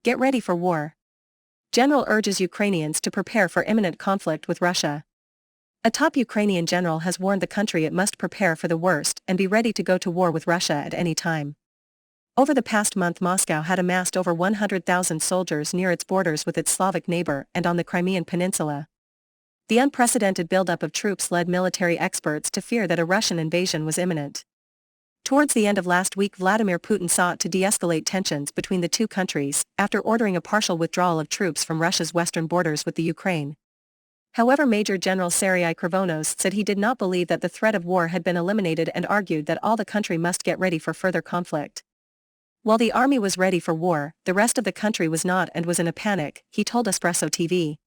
Get ready for war. General urges Ukrainians to prepare for imminent conflict with Russia. A top Ukrainian general has warned the country it must prepare for the worst and be ready to go to war with Russia at any time. Over the past month, Moscow had amassed over 100,000 soldiers near its borders with its Slavic neighbour and on the Crimean peninsula. The unprecedented buildup of troops led military experts to fear that a Russian invasion was imminent. Towards the end of last week, Vladimir Putin sought to de-escalate tensions between the two countries, after ordering a partial withdrawal of troops from Russia's western borders with the Ukraine. However, Major General Serhiy Krivonos said he did not believe that the threat of war had been eliminated and argued that all the country must get ready for further conflict. While the army was ready for war, the rest of the country was not and was in a panic, he told Espresso TV.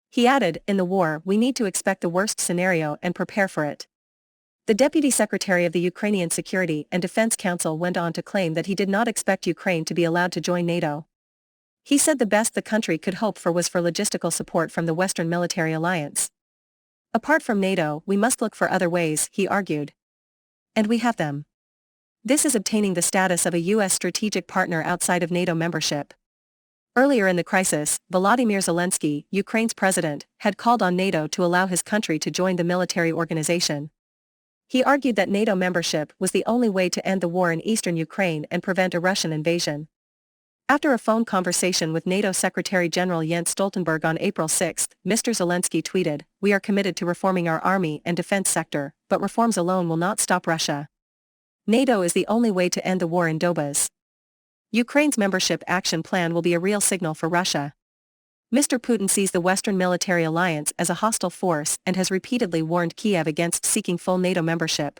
He added, "In the war, we need to expect the worst scenario and prepare for it." The Deputy Secretary of the Ukrainian Security and Defense Council went on to claim that he did not expect Ukraine to be allowed to join NATO. He said the best the country could hope for was for logistical support from the Western military alliance. "Apart from NATO, we must look for other ways," he argued. "And we have them. This is obtaining the status of a U.S. strategic partner outside of NATO membership." Earlier in the crisis, Volodymyr Zelensky, Ukraine's president, had called on NATO to allow his country to join the military organization. He argued that NATO membership was the only way to end the war in eastern Ukraine and prevent a Russian invasion. After a phone conversation with NATO Secretary-General Jens Stoltenberg on April 6, Mr. Zelensky tweeted, "We are committed to reforming our army and defense sector, but reforms alone will not stop Russia. NATO is the only way to end the war in Donbas. Ukraine's membership action plan will be a real signal for Russia." Mr. Putin sees the Western military alliance as a hostile force and has repeatedly warned Kiev against seeking full NATO membership.